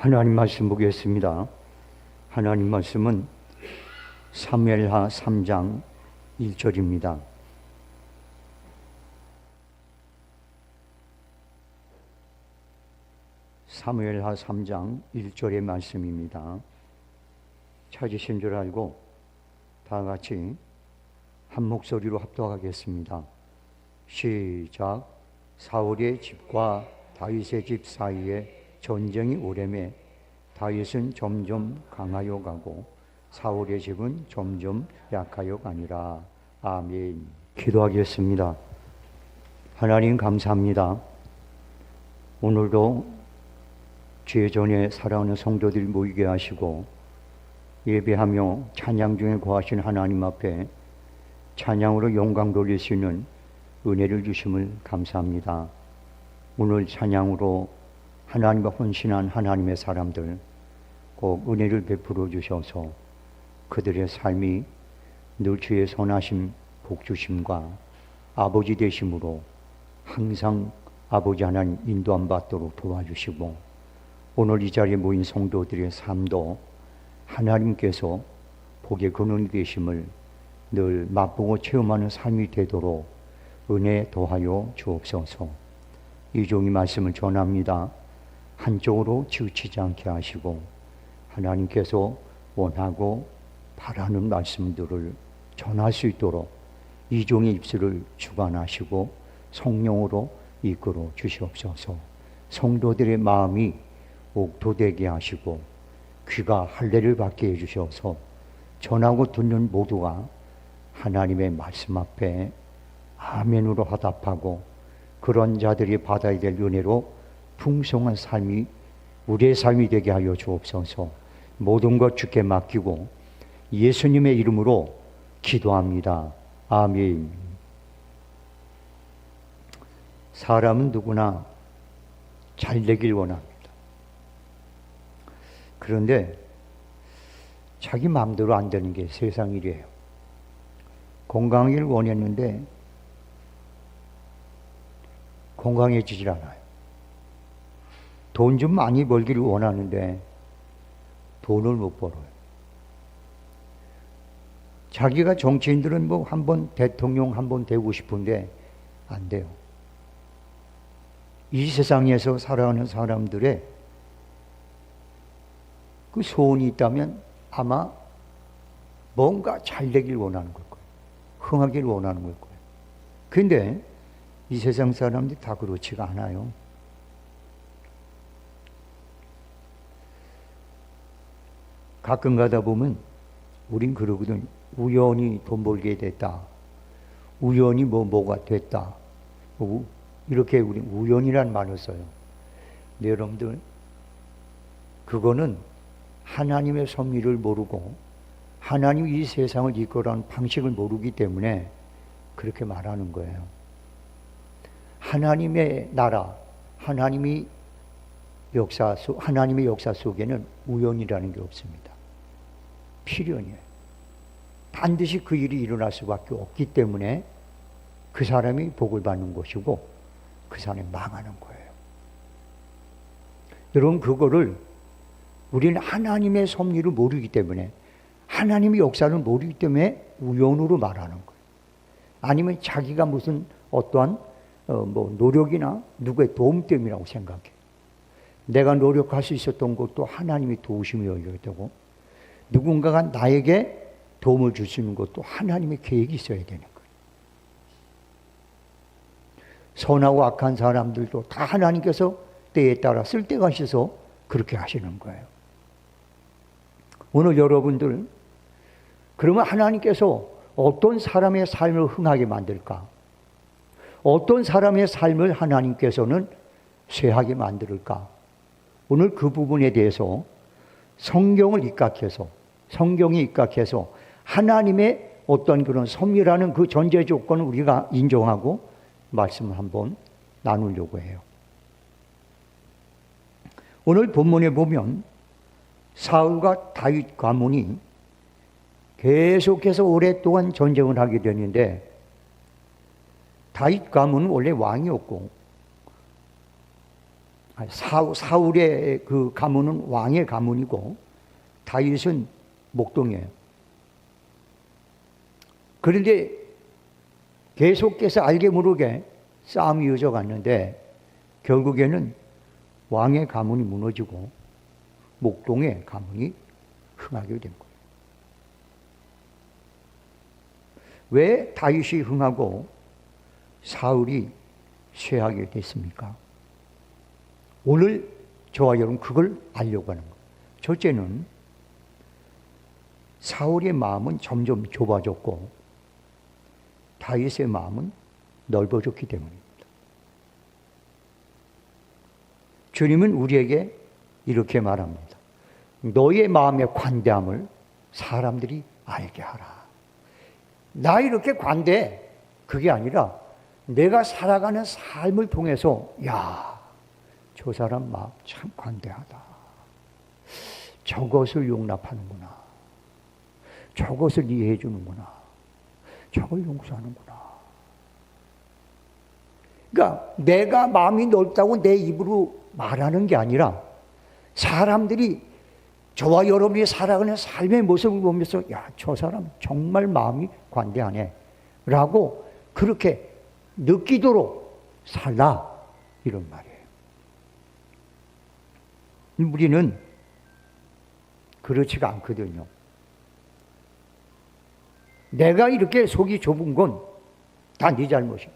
하나님 말씀 보겠습니다. 하나님 말씀은 사무엘하 3장 1절입니다. 사무엘하 3장 1절의 말씀입니다. 찾으신 줄 알고 다 같이 한 목소리로 합독하겠습니다. 시작. 사울의 집과 다윗의 집 사이에 전쟁이 오래매 다윗은 점점 강하여 가고 사울의 집은 점점 약하여 가니라. 아멘. 기도하겠습니다. 하나님 감사합니다. 오늘도 주의 전에 사랑하는 성도들 모이게 하시고 예배하며 찬양 중에 거하신 하나님 앞에 찬양으로 영광 돌릴 수 있는 은혜를 주심을 감사합니다. 오늘 찬양으로 하나님과 헌신한 하나님의 사람들 꼭 은혜를 베풀어 주셔서 그들의 삶이 늘 주의 선하심, 복주심과 아버지 되심으로 항상 아버지 하나님 인도함 받도록 도와주시고 오늘 이 자리에 모인 성도들의 삶도 하나님께서 복의 근원이 되심을 늘 맛보고 체험하는 삶이 되도록 은혜 도하여 주옵소서. 이 종이 말씀을 전합니다. 한쪽으로 치우치지 않게 하시고 하나님께서 원하고 바라는 말씀들을 전할 수 있도록 이 종의 입술을 주관하시고 성령으로 이끌어 주시옵소서. 성도들의 마음이 옥토되게 하시고 귀가 할례를 받게 해주셔서 전하고 듣는 모두가 하나님의 말씀 앞에 아멘으로 화답하고 그런 자들이 받아야 될 은혜로 풍성한 삶이 우리의 삶이 되게 하여 주옵소서. 모든 것 주께 맡기고 예수님의 이름으로 기도합니다. 아멘. 사람은 누구나 잘 되길 원합니다. 그런데 자기 마음대로 안 되는 게 세상 일이에요. 건강하길 원했는데 건강해지질 않아요. 돈 좀 많이 벌기를 원하는데 돈을 못 벌어요. 자기가 정치인들은 뭐 한번 대통령 한번 되고 싶은데 안 돼요. 이 세상에서 살아가는 사람들의 그 소원이 있다면 아마 뭔가 잘 되길 원하는 걸 거예요. 흥하길 원하는 걸 거예요. 그런데 이 세상 사람들이 다 그렇지가 않아요. 가끔 가다 보면 우린 그러거든. 우연히 돈 벌게 됐다. 우연히 뭐가 됐다. 이렇게 우린 우연이란 말을 써요. 근데 여러분들 그거는 하나님의 섭리를 모르고 하나님이 이 세상을 이끌어가는 방식을 모르기 때문에 그렇게 말하는 거예요. 하나님의 나라, 하나님의 역사 속에는 우연이라는 게 없습니다. 필연이에요. 반드시 그 일이 일어날 수밖에 없기 때문에 그 사람이 복을 받는 것이고 그 사람이 망하는 거예요. 여러분 그거를 우리는 하나님의 섭리를 모르기 때문에 하나님의 역사를 모르기 때문에 우연으로 말하는 거예요. 아니면 자기가 무슨 어떠한 노력이나 누구의 도움 때문이라고 생각해. 내가 노력할 수 있었던 것도 하나님의 도우심이어야 되고 누군가가 나에게 도움을 줄 수 있는 것도 하나님의 계획이 있어야 되는 거예요. 선하고 악한 사람들도 다 하나님께서 때에 따라 쓸 때가 있어서 그렇게 하시는 거예요. 오늘 여러분들 그러면 하나님께서 어떤 사람의 삶을 흥하게 만들까? 어떤 사람의 삶을 하나님께서는 쇠하게 만들까? 오늘 그 부분에 대해서 성경이 입각해서 하나님의 어떤 그런 섭리라는 그 전제 조건을 우리가 인정하고 말씀을 한번 나누려고 해요. 오늘 본문에 보면 사울과 다윗 가문이 계속해서 오랫동안 전쟁을 하게 되는데 다윗 가문은 원래 왕이었고 사울의 그 가문은 왕의 가문이고 다윗은 목동이에요. 그런데 계속해서 알게 모르게 싸움이 이어져 갔는데 결국에는 왕의 가문이 무너지고 목동의 가문이 흥하게 된 거예요. 왜 다윗이 흥하고 사울이 쇠하게 됐습니까? 오늘 저와 여러분 그걸 알려고 하는 거예요. 첫째는 사울의 마음은 점점 좁아졌고 다윗의 마음은 넓어졌기 때문입니다. 주님은 우리에게 이렇게 말합니다. 너의 마음의 관대함을 사람들이 알게 하라. 나 이렇게 관대해. 그게 아니라 내가 살아가는 삶을 통해서 야, 저 사람 마음 참 관대하다. 저것을 용납하는구나. 저것을 이해해 주는구나. 저걸 용서하는구나. 그러니까 내가 마음이 넓다고 내 입으로 말하는 게 아니라 사람들이 저와 여러분이 살아가는 삶의 모습을 보면서 야, 저 사람 정말 마음이 관대하네 라고 그렇게 느끼도록 살라 이런 말이에요. 우리는 그렇지가 않거든요. 내가 이렇게 속이 좁은 건 다 네 잘못이야.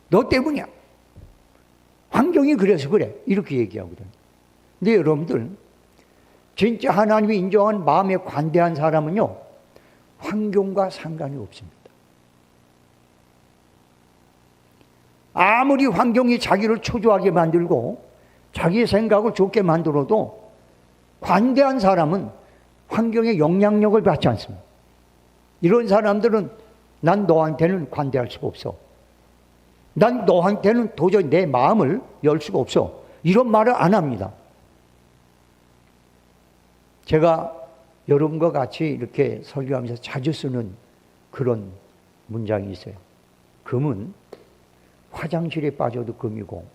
너 때문이야. 환경이 그래서 그래. 이렇게 얘기하거든. 근데 여러분들 진짜 하나님이 인정한 마음에 관대한 사람은요 환경과 상관이 없습니다. 아무리 환경이 자기를 초조하게 만들고 자기의 생각을 좋게 만들어도 관대한 사람은 환경의 영향력을 받지 않습니다. 이런 사람들은 난 너한테는 관대할 수가 없어. 난 너한테는 도저히 내 마음을 열 수가 없어. 이런 말을 안 합니다. 제가 여러분과 같이 이렇게 설교하면서 자주 쓰는 그런 문장이 있어요. 금은 화장실에 빠져도 금이고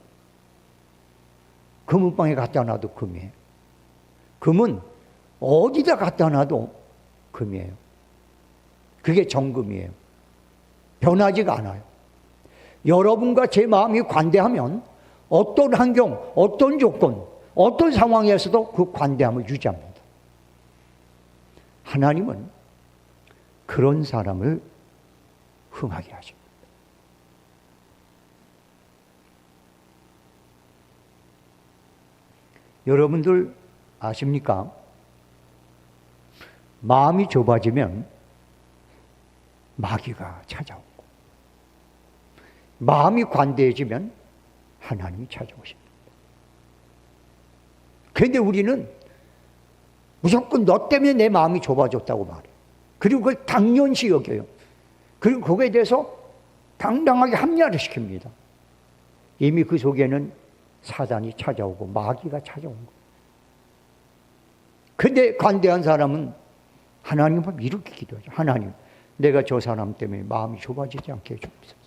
금은방에 갖다 놔도 금이에요. 금은 어디다 갖다 놔도 금이에요. 그게 정금이에요. 변하지가 않아요. 여러분과 제 마음이 관대하면 어떤 환경, 어떤 조건, 어떤 상황에서도 그 관대함을 유지합니다. 하나님은 그런 사람을 흥하게 하십니다. 여러분들 아십니까? 마음이 좁아지면 마귀가 찾아오고 마음이 관대해지면 하나님이 찾아오십니다. 그런데 우리는 무조건 너 때문에 내 마음이 좁아졌다고 말해요. 그리고 그걸 당연시 여겨요. 그리고 거기에 대해서 당당하게 합리화를 시킵니다. 이미 그 속에는 사단이 찾아오고 마귀가 찾아온 거예요. 그런데 관대한 사람은 하나님 앞에 이렇게 기도하죠. 하나님, 내가 저 사람 때문에 마음이 좁아지지 않게 해주옵소서.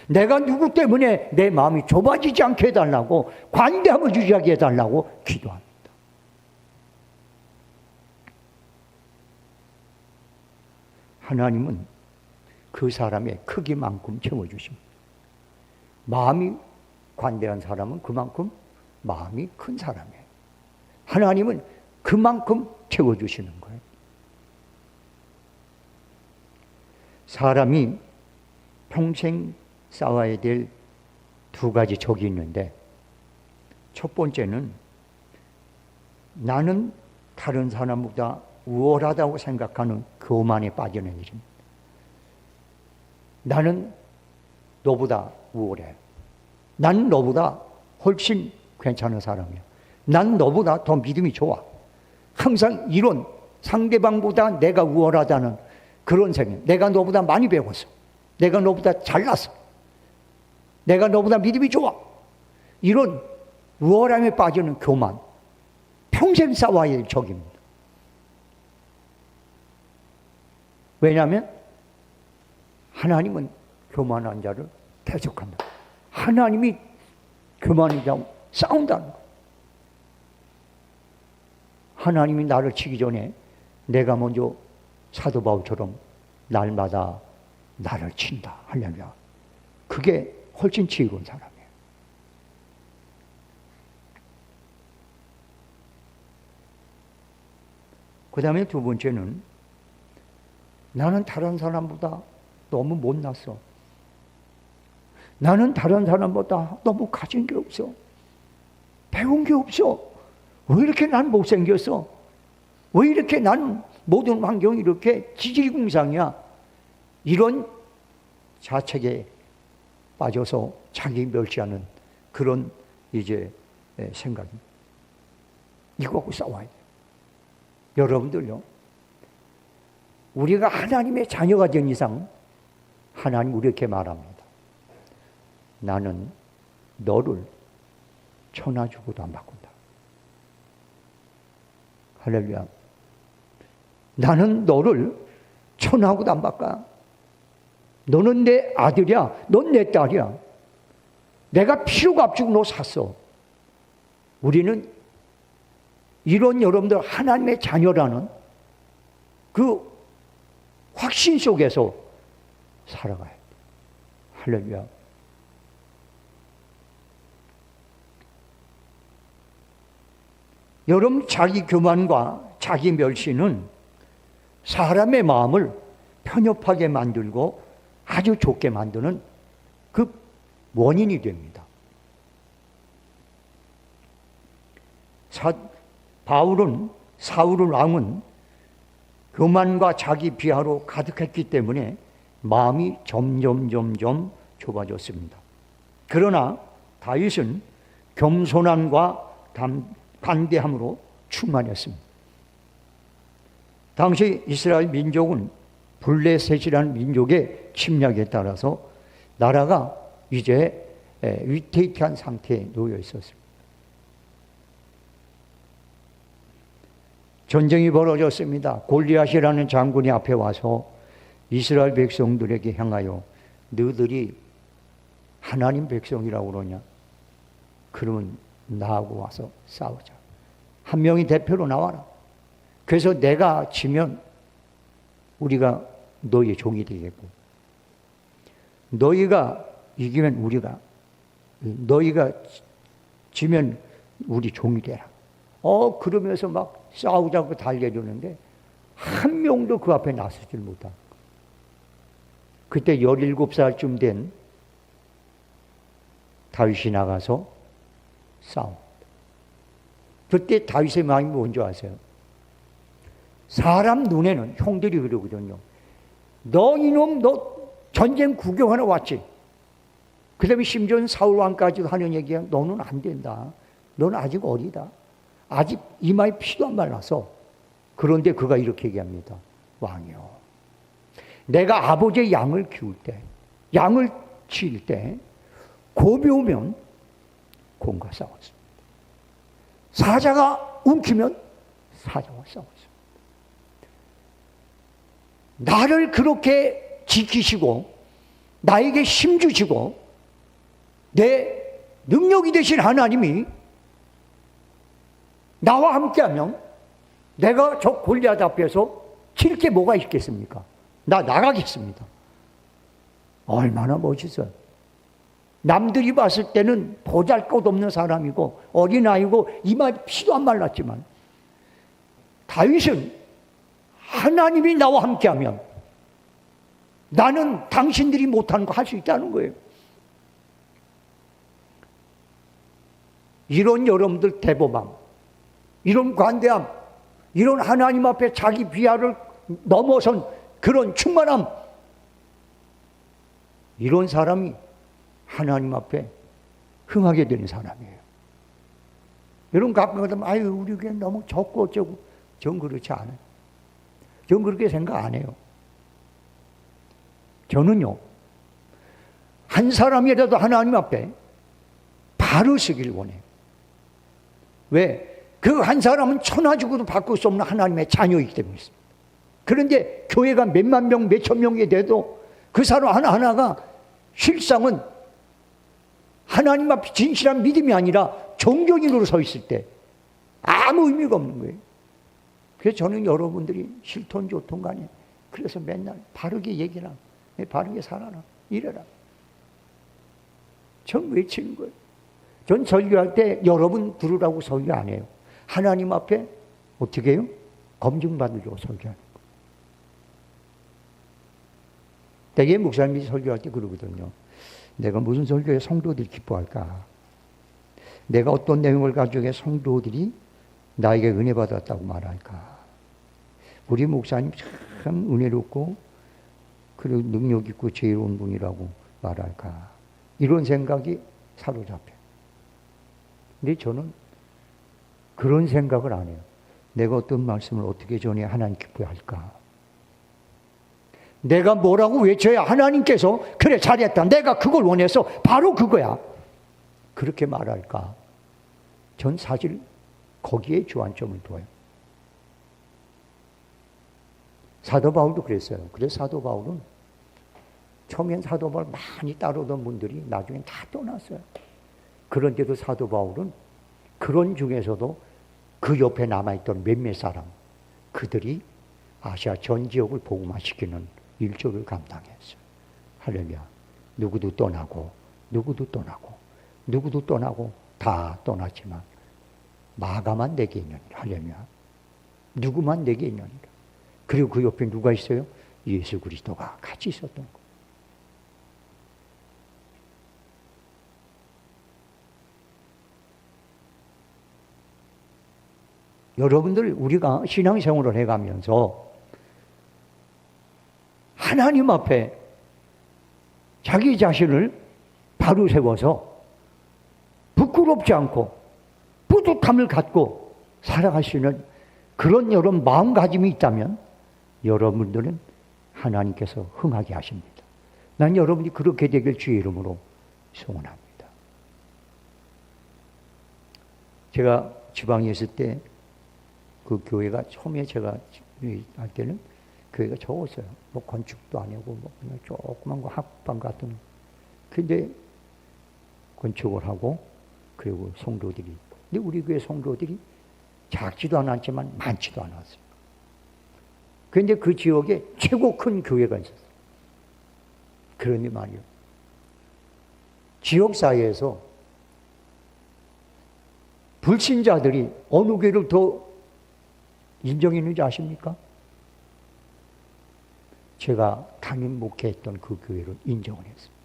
내가 누구 때문에 내 마음이 좁아지지 않게 해달라고, 관대함을 유지하게 해달라고 기도합니다. 하나님은 그 사람의 크기만큼 채워주십니다. 마음이 관대한 사람은 그만큼 마음이 큰 사람이에요. 하나님은 그만큼 채워주시는 거예요. 사람이 평생 싸워야 될 두 가지 적이 있는데, 첫 번째는 나는 다른 사람보다 우월하다고 생각하는 교만에 빠지는 일입니다. 나는 너보다 우월해. 나는 너보다 훨씬 괜찮은 사람이야. 나는 너보다 더 믿음이 좋아. 항상 이런 상대방보다 내가 우월하다는 그런 생각. 내가 너보다 많이 배웠어. 내가 너보다 잘났어. 내가 너보다 믿음이 좋아. 이런 우월함에 빠지는 교만. 평생 싸워야 할 적입니다. 왜냐하면 하나님은 교만한 자를 대적한다. 하나님이 교만한 자 싸운다는 거예요. 하나님이 나를 치기 전에 내가 먼저 사도 바울처럼 날마다 나를 친다. 할렐루야. 그게 훨씬 지혜로운 사람이에요. 그 다음에 두 번째는 나는 다른 사람보다 너무 못났어. 나는 다른 사람보다 너무 가진 게 없어. 배운 게 없어. 왜 이렇게 난 못생겼어? 왜 이렇게 난 모든 환경이 이렇게 지질공상이야? 이런 자책에 빠져서 자기 멸시하는 그런 이제 생각이. 이거하고 싸워야 돼요. 여러분들요, 우리가 하나님의 자녀가 된 이상 하나님 이렇게 말합니다. 나는 너를 천하 주고도 안 바꾼다. 할렐루야. 나는 너를 천하고도 안 바꿔. 너는 내 아들이야. 넌 내 딸이야. 내가 필요가 없지고 너 샀어. 우리는 이런 여러분들 하나님의 자녀라는 그 확신 속에서 살아가야 돼. 할렐루야. 여러분, 자기 교만과 자기 멸시는 사람의 마음을 편협하게 만들고 아주 좁게 만드는 그 원인이 됩니다. 사울 왕은 교만과 자기 비하로 가득했기 때문에 마음이 점점 좁아졌습니다. 그러나 다윗은 겸손함과 관대함으로 충만했습니다. 당시 이스라엘 민족은 블레셋이라는 민족의 침략에 따라서 나라가 이제 위태위태한 상태에 놓여 있었습니다. 전쟁이 벌어졌습니다. 골리앗이라는 장군이 앞에 와서 이스라엘 백성들에게 향하여 너희들이 하나님 백성이라고 그러냐? 그러면 나하고 와서 싸우자. 한 명이 대표로 나와라. 그래서 내가 지면 우리가 너희의 종이 되겠고, 너희가 이기면 우리가, 너희가 지면 우리 종이 되라. 그러면서 막 싸우자고 달려주는데 한 명도 그 앞에 나서질 못하고, 그때 17살쯤 된 다윗이 나가서 싸웁니다. 그때 다윗의 마음이 뭔지 아세요? 사람 눈에는 형들이 그러거든요. 너 이놈, 너 전쟁 구경하러 왔지? 그 다음에 심지어 사울 왕까지도 하는 얘기야. 너는 안 된다. 너는 아직 어리다. 아직 이마에 피도 안 말라서. 그런데 그가 이렇게 얘기합니다. 왕이요, 내가 아버지의 양을 키울 때, 양을 치일 때 곰이 오면 곰과 싸웠습니다. 사자가 움키면 사자와 싸웠습니다. 나를 그렇게 지키시고 나에게 힘 주시고 내 능력이 되신 하나님이 나와 함께하면 내가 저 골리앗 앞에서 칠 게 뭐가 있겠습니까? 나 나가겠습니다. 얼마나 멋있어요. 남들이 봤을 때는 보잘것없는 사람이고 어린아이고 이마에 피도 안 말랐지만 다윗은 하나님이 나와 함께하면 나는 당신들이 못하는 거 할 수 있다는 거예요. 이런 여러분들 대범함, 이런 관대함, 이런 하나님 앞에 자기 비하를 넘어선 그런 충만함, 이런 사람이 하나님 앞에 흥하게 되는 사람이에요. 여러분 가끔 하면 아유 우리 교회 너무 적고 어쩌고. 전 그렇지 않아요. 전 그렇게 생각 안 해요. 저는요, 한 사람이라도 하나님 앞에 바로 서길 원해요. 왜? 그 한 사람은 천하 주고도 바꿀 수 없는 하나님의 자녀이기 때문에 있습니다. 그런데 교회가 몇만 명, 몇천 명이 돼도 그 사람 하나하나가 실상은 하나님 앞에 진실한 믿음이 아니라 종교인으로 서 있을 때 아무 의미가 없는 거예요. 그래서 저는 여러분들이 실톤 좋던 간에 그래서 맨날 바르게 얘기라, 바르게 살아라, 이래라. 전 외치는 거예요. 전 설교할 때 여러분 부르라고 설교 안 해요. 하나님 앞에 어떻게 해요? 검증받으려고 설교하는 거예요. 대개 목사님이 설교할 때 그러거든요. 내가 무슨 설교에 성도들이 기뻐할까? 내가 어떤 내용을 가지고 성도들이 나에게 은혜 받았다고 말할까? 우리 목사님 참 은혜롭고 그리고 능력 있고 지혜로운 분이라고 말할까? 이런 생각이 사로잡혀요. 근데 저는 그런 생각을 안 해요. 내가 어떤 말씀을 어떻게 전해야 하나님 기뻐할까? 내가 뭐라고 외쳐야 하나님께서 그래 잘했다, 내가 그걸 원해서 바로 그거야, 그렇게 말할까? 전 사실 거기에 주안점을 둬요. 사도 바울도 그랬어요. 그래서 사도 바울은 처음엔 사도 바울 많이 따르던 분들이 나중엔 다 떠났어요. 그런데도 사도 바울은 그런 중에서도 그 옆에 남아있던 몇몇 사람, 그들이 아시아 전 지역을 복음화시키는 일조를 감당했어요. 할렐루야. 누구도 떠나고 누구도 떠나고 누구도 떠나고 다 떠났지만 마가만 내게 있느니라. 할렐루야. 누구만 내게 있느니라. 그리고 그 옆에 누가 있어요? 예수 그리스도가 같이 있었던 거예요. 여러분들, 우리가 신앙생활을 해가면서 하나님 앞에 자기 자신을 바로 세워서 부끄럽지 않고 뿌듯함을 갖고 살아갈 수 있는 그런 여러분 마음가짐이 있다면 여러분들은 하나님께서 흥하게 하십니다. 난 여러분이 그렇게 되길 주의 이름으로 소원합니다. 제가 지방에 있을 때 그 교회가 처음에 제가 할 때는 교회가 적었어요. 뭐 건축도 아니고 뭐 그냥 조그만 거 학방 같은. 근데 건축을 하고 그리고 성도들이 있고. 근데 우리 교회 성도들이 작지도 않았지만 많지도 않았어요. 그런데 그 지역에 최고 큰 교회가 있었어요. 그러니 말이요. 지역사회에서 불신자들이 어느 교회를 더 인정했는지 아십니까? 제가 담임 목회했던 그 교회를 인정을 했습니다.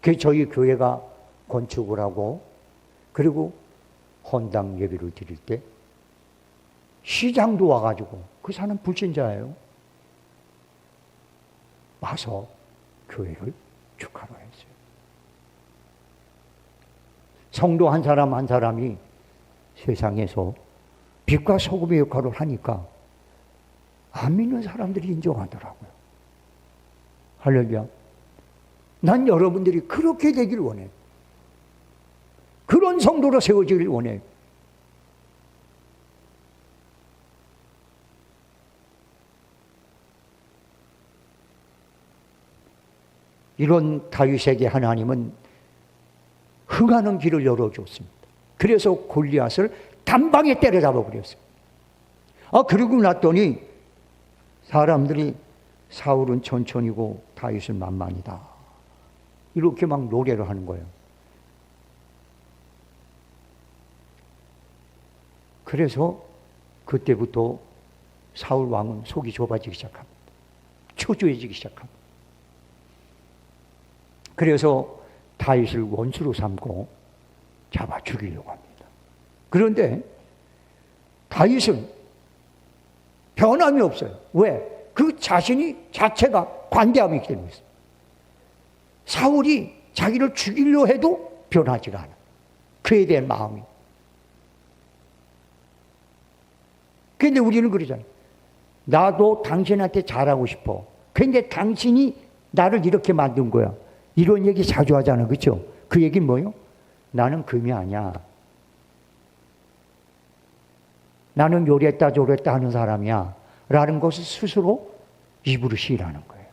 그래서 저희 교회가 건축을 하고 그리고 헌당 예배를 드릴 때 시장도 와가지고, 그 사람 불신자예요. 와서 교회를 축하로 했어요. 성도 한 사람 한 사람이 세상에서 빛과 소금의 역할을 하니까 안 믿는 사람들이 인정하더라고요. 할렐루야. 난 여러분들이 그렇게 되길 원해요. 그런 성도로 세워지길 원해요. 이런 다윗에게 하나님은 흥하는 길을 열어줬습니다. 그래서 골리앗을 단방에 때려잡아 버렸어요. 그리고 났더니 사람들이 사울은 천천히고 다윗은 만만이다, 이렇게 막 노래를 하는 거예요. 그래서 그때부터 사울 왕은 속이 좁아지기 시작합니다. 초조해지기 시작합니다. 그래서 다윗을 원수로 삼고 잡아 죽이려고 합니다. 그런데 다윗은 변함이 없어요. 왜? 그 자체가 관대함이 있기 때문에. 사울이 자기를 죽이려 해도 변하지가 않아. 그에 대한 마음이. 그런데 우리는 그러잖아요. 나도 당신한테 잘하고 싶어. 그런데 당신이 나를 이렇게 만든 거야. 이런 얘기 자주 하잖아. 그렇죠? 그 얘기는 뭐예요? 나는 금이 아니야. 나는 요랬다 저랬다 하는 사람이야 라는 것을 스스로 입으로 시인하는 거예요.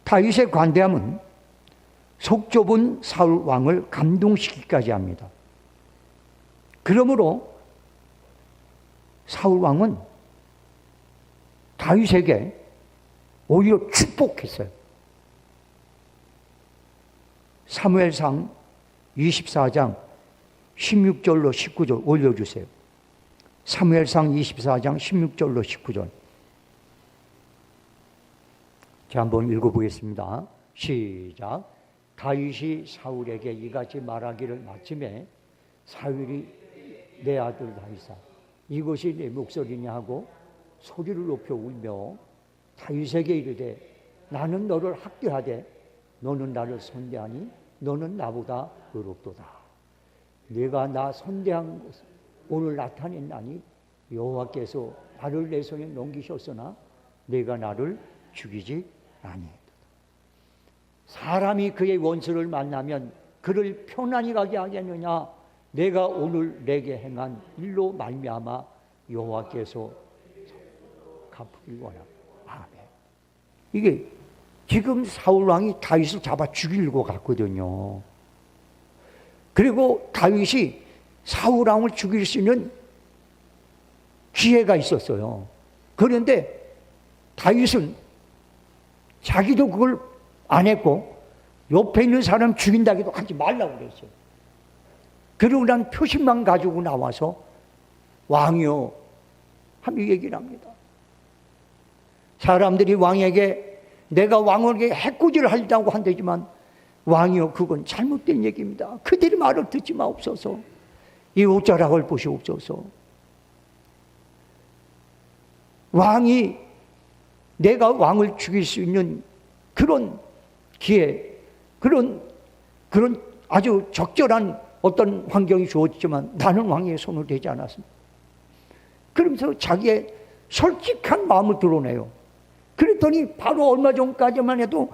다윗의 관대함은 속 좁은 사울 왕을 감동시키기까지 합니다. 그러므로 사울 왕은 다윗에게 오히려 축복했어요. 사무엘상 24장 16절로 19절 올려주세요. 사무엘상 24장 16절로 19절. 자, 한번 읽어보겠습니다. 시작. 다윗이 사울에게 이같이 말하기를 마침에 사울이 내 아들 다윗아 이것이 내 목소리냐 하고 소리를 높여 울며 다윗에게 이르되 나는 너를 학대하되 너는 나를 선대하니 너는 나보다 의롭도다. 네가 나 선대한 것을 오늘 나타냈나니 여호와께서 나를 내 손에 넘기셨으나 내가 나를 죽이지 아니했다. 사람이 그의 원수를 만나면 그를 편안히 가게 하겠느냐? 내가 오늘 내게 행한 일로 말미암아 여호와께서 갚으길 원하고. 아멘. 이게 지금 사울 왕이 다윗을 잡아 죽이려고 갔거든요. 그리고 다윗이 사울 왕을 죽일 수 있는 기회가 있었어요. 그런데 다윗은 자기도 그걸 안 했고 옆에 있는 사람 죽인다기도 하지 말라고 그랬어요. 그러고 난 표심만 가지고 나와서 왕이요 하며 얘기를 합니다. 사람들이 왕에게 내가 왕에게 해코지를 하려고 한다지만 왕이요 그건 잘못된 얘기입니다. 그들이 말을 듣지 마옵소서. 이 옷자락을 보시옵소서. 왕이 내가 왕을 죽일 수 있는 그런 기회, 그런 아주 적절한 어떤 환경이 주어지지만 나는 왕의 손을 대지 않았습니다. 그러면서 자기의 솔직한 마음을 드러내요. 그랬더니 바로 얼마 전까지만 해도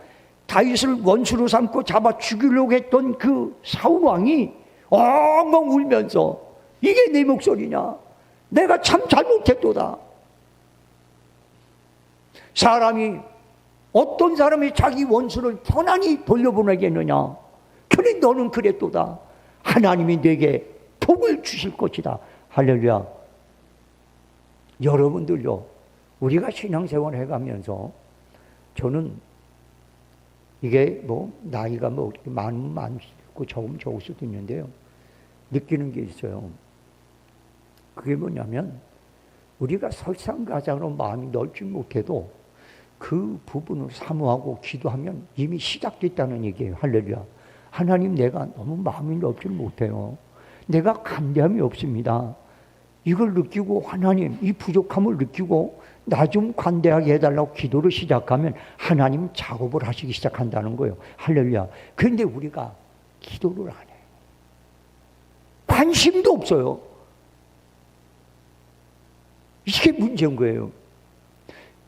다윗을 원수로 삼고 잡아 죽이려고 했던 그 사울 왕이 엉엉 울면서 이게 내 목소리냐? 내가 참 잘못했도다. 사람이 어떤 사람이 자기 원수를 편안히 돌려보내겠느냐? 그래 너는 그랬도다. 하나님이 내게 복을 주실 것이다. 할렐루야. 여러분들요, 우리가 신앙생활 해가면서 저는 이게 뭐 나이가 뭐 많으면 많고 적으면 적을 수도 있는데요, 느끼는 게 있어요. 그게 뭐냐면 우리가 설상가상으로 마음이 넓지 못해도 그 부분을 사모하고 기도하면 이미 시작됐다는 얘기예요. 할렐루야. 하나님, 내가 너무 마음이 넓지 못해요. 내가 간대함이 없습니다. 이걸 느끼고 하나님 이 부족함을 느끼고 나 좀 관대하게 해달라고 기도를 시작하면 하나님 작업을 하시기 시작한다는 거예요. 할렐루야. 그런데 우리가 기도를 안 해요. 관심도 없어요. 이게 문제인 거예요.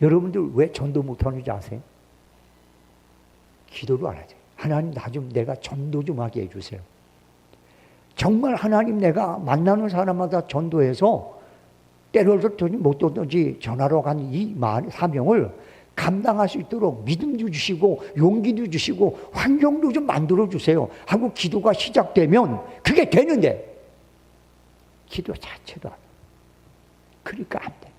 여러분들 왜 전도 못하는지 아세요? 기도를 안 하죠. 하나님 나 좀 내가 전도 좀 하게 해주세요. 정말 하나님 내가 만나는 사람마다 전도해서 때려줬든지 못 줬든지 전하러 간 이 사명을 감당할 수 있도록 믿음도 주시고 용기도 주시고 환경도 좀 만들어 주세요 하고 기도가 시작되면 그게 되는데 기도 자체도 안 해요. 그러니까 안 돼요.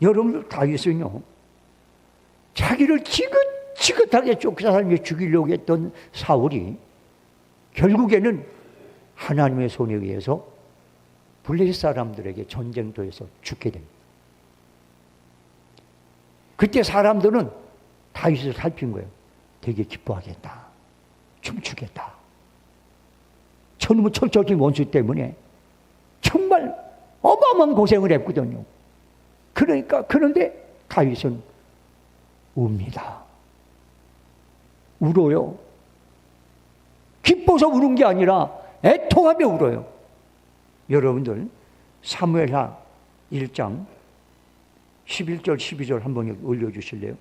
여러분들 다윗은요, 자기를 지긋지긋하게 쫓아다니며 죽이려고 했던 사울이 결국에는 하나님의 손에 의해서 블레셋 사람들에게 전쟁터에서 죽게 됩니다. 그때 사람들은 다윗을 살핀 거예요. 되게 기뻐하겠다. 춤추겠다. 저놈의 철저히 원수 때문에 정말 어마어마한 고생을 했거든요. 그런데 다윗은 웁니다. 울어요. 기뻐서 우는 게 아니라 애통하며 울어요. 여러분들 사무엘하 1장 11절 12절 한번 올려주실래요?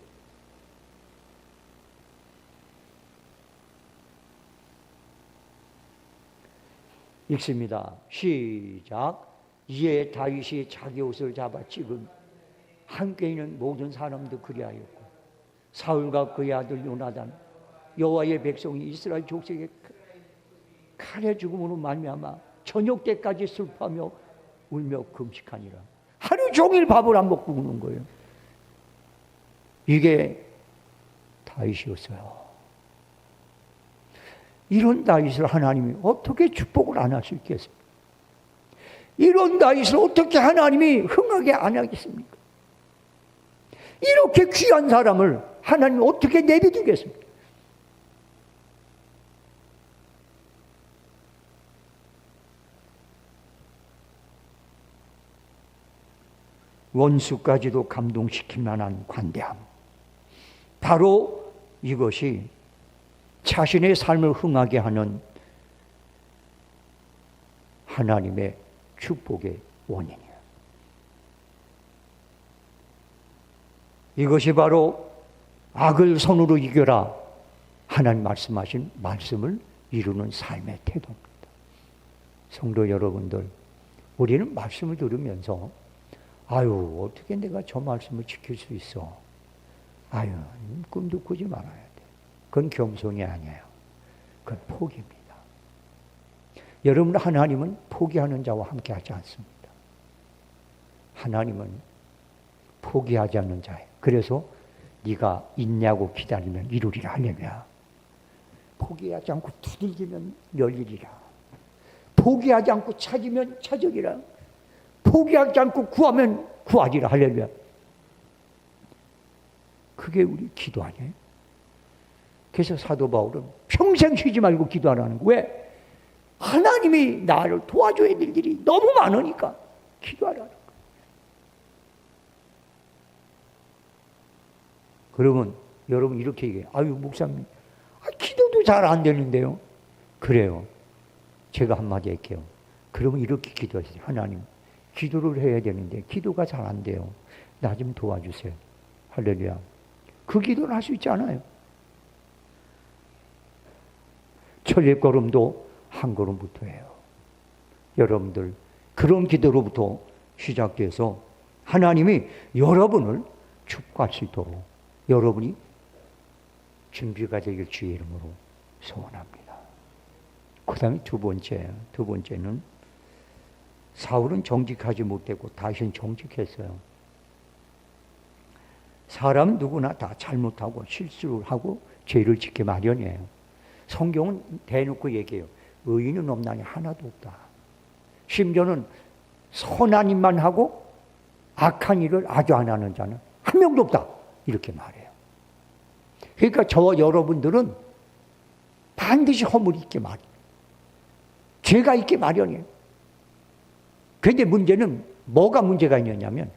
읽습니다. 시작. 이에 다윗이 자기 옷을 잡아 찍은 함께 있는 모든 사람도 그리하였고 사울과 그의 아들 요나단 여호와의 백성이 이스라엘 족속의 칼의 죽음으로 말미암아 저녁 때까지 슬퍼하며 울며 금식하니라. 하루 종일 밥을 안 먹고 우는 거예요. 이게 다윗이었어요. 이런 다윗을 하나님이 어떻게 축복을 안 할 수 있겠습니까? 이런 다윗을 어떻게 하나님이 흥하게 안 하겠습니까? 이렇게 귀한 사람을 하나님이 어떻게 내비두겠습니까? 원수까지도 감동시킬 만한 관대함. 바로 이것이 자신의 삶을 흥하게 하는 하나님의 축복의 원인이에요. 이것이 바로 악을 선으로 이겨라 하나님 말씀하신 말씀을 이루는 삶의 태도입니다. 성도 여러분들, 우리는 말씀을 들으면서 아유, 어떻게 내가 저 말씀을 지킬 수 있어? 아유, 꿈도 꾸지 말아야 돼. 그건 겸손이 아니에요. 그건 포기입니다. 여러분, 하나님은 포기하는 자와 함께 하지 않습니다. 하나님은 포기하지 않는 자예요. 그래서 네가 있냐고 기다리면 이루리라 하려면 포기하지 않고 두들기면 열리리라. 포기하지 않고 찾으면 찾으리라. 포기하지 않고 구하면 구하리라 하려면 그게 우리 기도 아니에요? 그래서 사도 바울은 평생 쉬지 말고 기도하라는 거예요. 왜? 하나님이 나를 도와줘야 될 일이 너무 많으니까 기도하라는 거예요. 그러면 여러분 이렇게 얘기해요. 아유, 목사님, 기도도 잘 안 되는데요. 그래요. 제가 한마디 할게요. 그러면 이렇게 기도하세요. 하나님, 기도를 해야 되는데 기도가 잘 안 돼요. 나 좀 도와주세요. 할렐루야. 그 기도를 할 수 있지 않아요? 첫걸음도 한 걸음부터예요. 여러분들, 그런 기도로부터 시작돼서 하나님이 여러분을 축복할 수 있도록 여러분이 준비가 되길 주의 이름으로 소원합니다. 그 다음에 두 번째는 사울은 정직하지 못했고 다윗은 정직했어요. 사람 누구나 다 잘못하고 실수를 하고 죄를 짓게 마련이에요. 성경은 대놓고 얘기해요. 의인은 없나니 하나도 없다. 심지어는 선한 일만 하고 악한 일을 아주 안 하는 자는 한 명도 없다. 이렇게 말해요. 그러니까 저와 여러분들은 반드시 허물이 있게 마련. 죄가 있게 마련이에요. 그런데 문제는 뭐가 문제가 있느냐면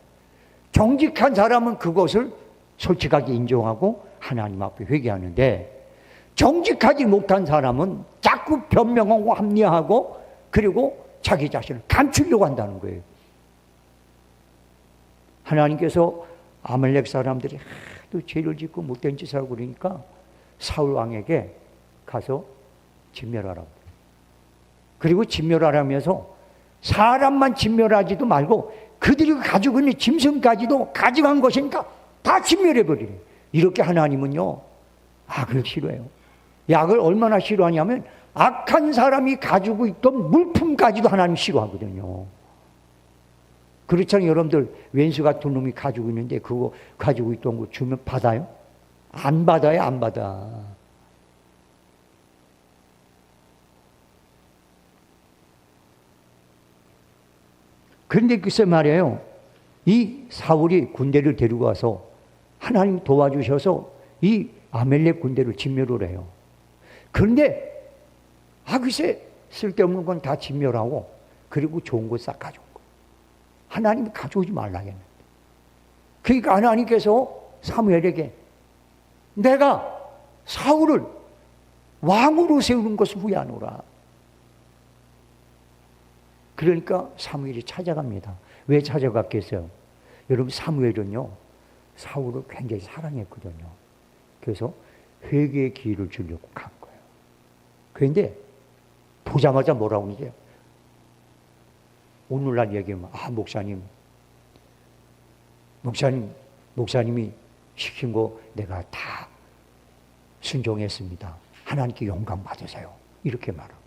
정직한 사람은 그것을 솔직하게 인정하고 하나님 앞에 회개하는데 정직하지 못한 사람은 자꾸 변명하고 합리화하고 그리고 자기 자신을 감추려고 한다는 거예요. 하나님께서 아말렉 사람들이 하도 죄를 짓고 못된 짓을 하고 그러니까 사울 왕에게 가서 진멸하라고. 그리고 진멸하라면서 사람만 진멸하지도 말고 그들이 가지고 있는 짐승까지도 가져간 것이니까 다 진멸해버리래. 이렇게 하나님은요, 악을 싫어해요. 악을 얼마나 싫어하냐면 악한 사람이 가지고 있던 물품까지도 하나님 싫어하거든요. 그렇잖아요. 여러분들, 왼수 같은 놈이 가지고 있는데 그거 가지고 있던 거 주면 받아요? 안 받아요, 안 받아. 그런데 글쎄 말이에요. 이 사울이 군대를 데리고 와서 하나님 도와주셔서 이 아멜렉 군대를 진멸을 해요. 그런데 글쎄 쓸데없는 건 다 진멸하고 그리고 좋은 거 싹 가져온 거예요. 하나님이 가져오지 말라 했는데. 그러니까 하나님께서 사무엘에게 내가 사울을 왕으로 세우는 것을 후회하노라. 그러니까 사무엘이 찾아갑니다. 왜 찾아갔겠어요? 여러분, 사무엘은요, 사울을 굉장히 사랑했거든요. 그래서 회개의 기회를 주려고 간 거예요. 그런데 보자마자 뭐라고 하는지 오늘날 얘기하면, 목사님이 시킨 거 내가 다 순종했습니다. 하나님께 영광 받으세요. 이렇게 말하고.